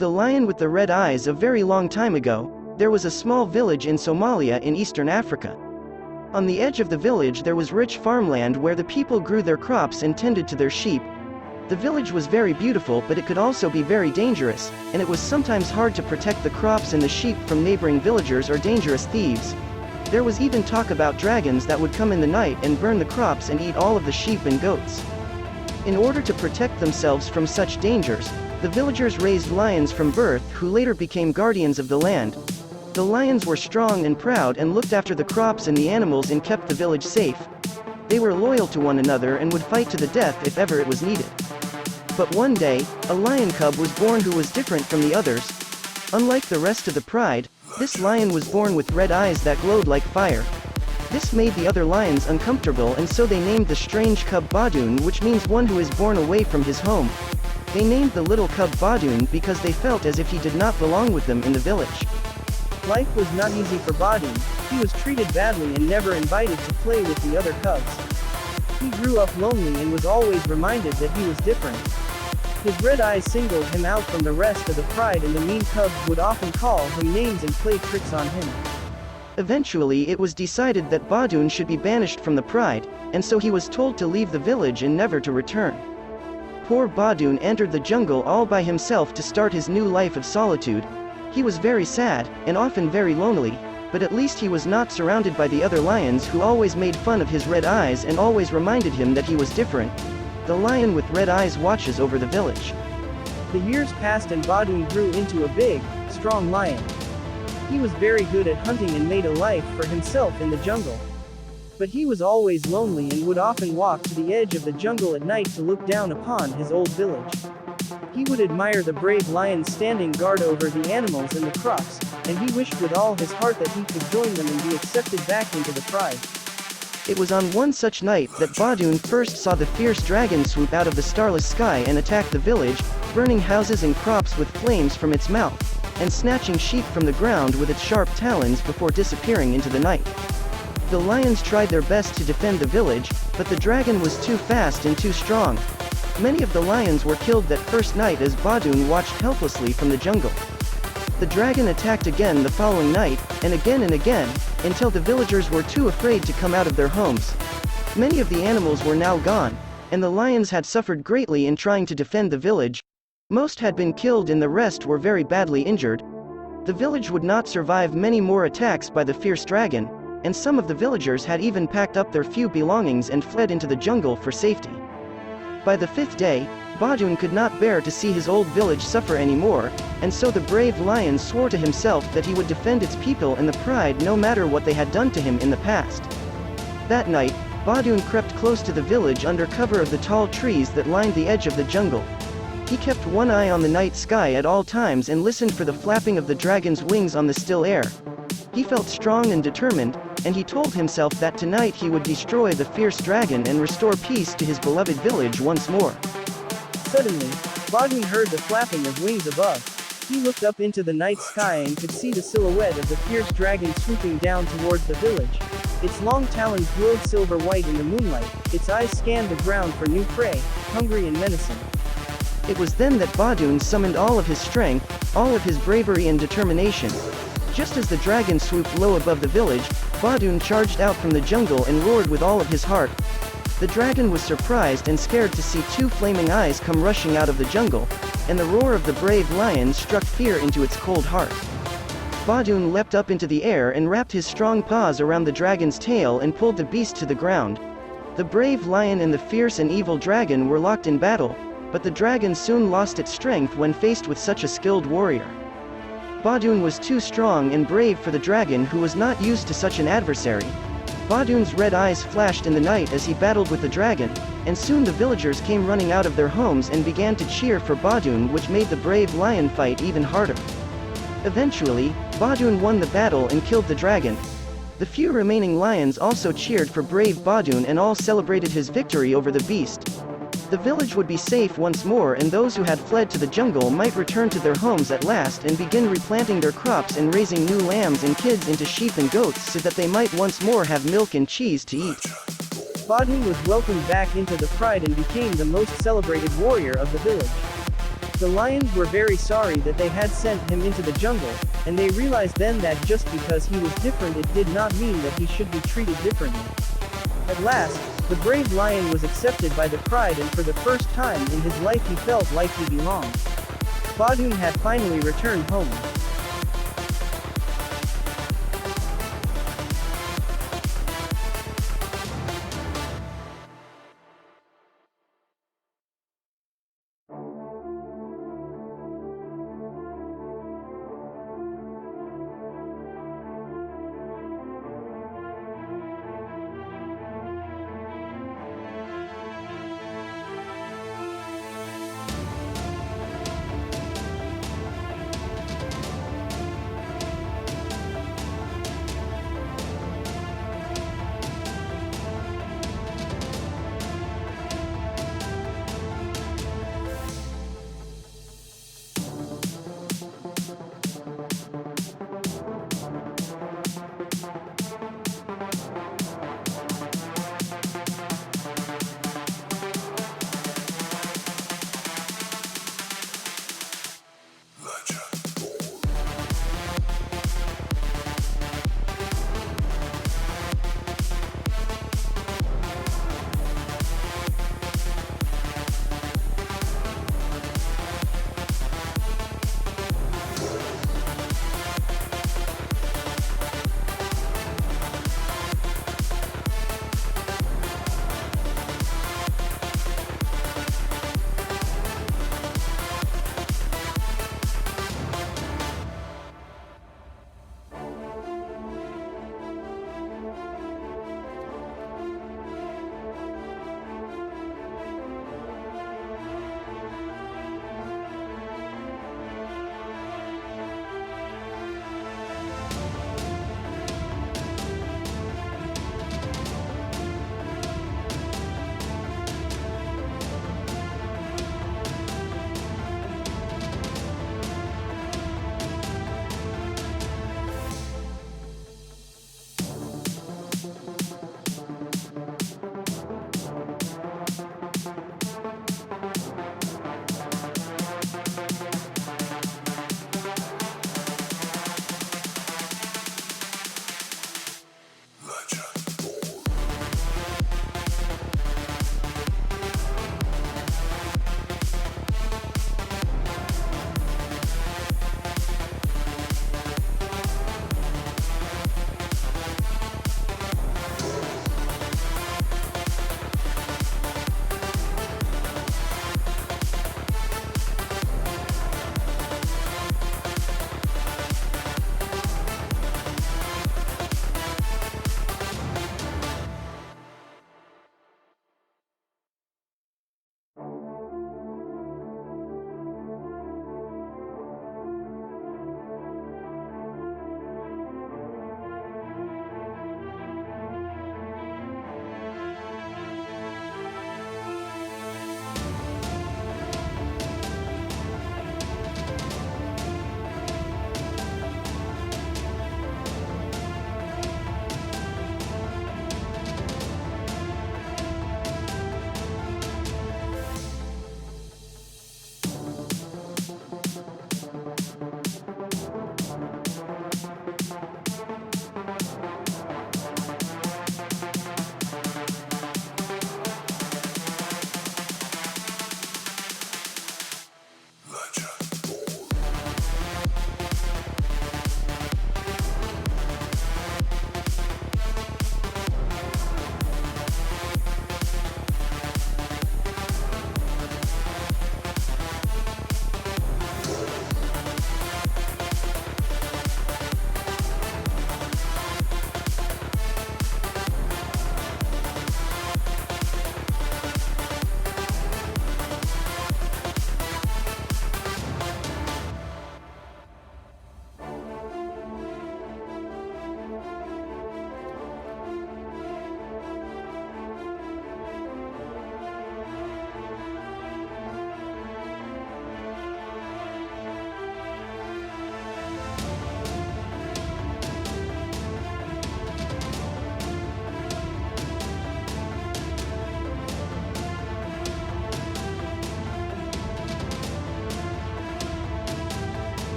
The Lion with the Red Eyes. A very long time ago, there was a small village in Somalia in eastern Africa. On the edge of the village there was rich farmland where the people grew their crops and tended to their sheep. The village was very beautiful, but it could also be very dangerous, and it was sometimes hard to protect the crops and the sheep from neighboring villagers or dangerous thieves. There was even talk about dragons that would come in the night and burn the crops and eat all of the sheep and goats. In order to protect themselves from such dangers, the villagers raised lions from birth who later became guardians of the land. The lions were strong and proud and looked after the crops and the animals and kept the village safe. They were loyal to one another and would fight to the death if ever it was needed. But one day, a lion cub was born who was different from the others. Unlike the rest of the pride, this lion was born with red eyes that glowed like fire. This made the other lions uncomfortable, and so they named the strange cub Badoon, which means one who is born away from his home. They named the little cub Badoon because they felt as if he did not belong with them in the village. Life was not easy for Badoon. He was treated badly and never invited to play with the other cubs. He grew up lonely and was always reminded that he was different. His red eyes singled him out from the rest of the pride, and the mean cubs would often call him names and play tricks on him. Eventually it was decided that Badoon should be banished from the pride, and so he was told to leave the village and never to return. Poor Badoon entered the jungle all by himself to start his new life of solitude. He was very sad, and often very lonely, but at least he was not surrounded by the other lions who always made fun of his red eyes and always reminded him that he was different. The lion with red eyes watches over the village. The years passed and Badoon grew into a big, strong lion. He was very good at hunting and made a life for himself in the jungle. But he was always lonely and would often walk to the edge of the jungle at night to look down upon his old village. He would admire the brave lion standing guard over the animals and the crops, and he wished with all his heart that he could join them and be accepted back into the pride. It was on one such night that Badoon first saw the fierce dragon swoop out of the starless sky and attack the village, burning houses and crops with flames from its mouth, and snatching sheep from the ground with its sharp talons before disappearing into the night. The lions tried their best to defend the village, but the dragon was too fast and too strong. Many of the lions were killed that first night as Badoon watched helplessly from the jungle. The dragon attacked again the following night, and again, until the villagers were too afraid to come out of their homes. Many of the animals were now gone, and the lions had suffered greatly in trying to defend the village. Most had been killed and the rest were very badly injured. The village would not survive many more attacks by the fierce dragon, and some of the villagers had even packed up their few belongings and fled into the jungle for safety. By the fifth day, Badoon could not bear to see his old village suffer anymore, and so the brave lion swore to himself that he would defend its people and the pride no matter what they had done to him in the past. That night, Badoon crept close to the village under cover of the tall trees that lined the edge of the jungle. He kept one eye on the night sky at all times and listened for the flapping of the dragon's wings on the still air. He felt strong and determined, and he told himself that tonight he would destroy the fierce dragon and restore peace to his beloved village once more. Suddenly, Badoon heard the flapping of wings above. He looked up into the night sky and could see the silhouette of the fierce dragon swooping down towards the village. Its long talons glowed silver white in the moonlight, its eyes scanned the ground for new prey, hungry and menacing. It was then that Badoon summoned all of his strength, all of his bravery and determination. Just as the dragon swooped low above the village, Badoon charged out from the jungle and roared with all of his heart. The dragon was surprised and scared to see two flaming eyes come rushing out of the jungle, and the roar of the brave lion struck fear into its cold heart. Badoon leapt up into the air and wrapped his strong paws around the dragon's tail and pulled the beast to the ground. The brave lion and the fierce and evil dragon were locked in battle, but the dragon soon lost its strength when faced with such a skilled warrior. Badoon was too strong and brave for the dragon, who was not used to such an adversary. Badoon's red eyes flashed in the night as he battled with the dragon, and soon the villagers came running out of their homes and began to cheer for Badoon, which made the brave lion fight even harder. Eventually, Badoon won the battle and killed the dragon. The few remaining lions also cheered for brave Badoon and all celebrated his victory over the beast. The village would be safe once more, and those who had fled to the jungle might return to their homes at last and begin replanting their crops and raising new lambs and kids into sheep and goats so that they might once more have milk and cheese to eat. Badoon was welcomed back into the pride and became the most celebrated warrior of the village. The lions were very sorry that they had sent him into the jungle, and they realized then that just because he was different it did not mean that he should be treated differently. At last, the brave lion was accepted by the pride, and for the first time in his life he felt like he belonged. Badun had finally returned home.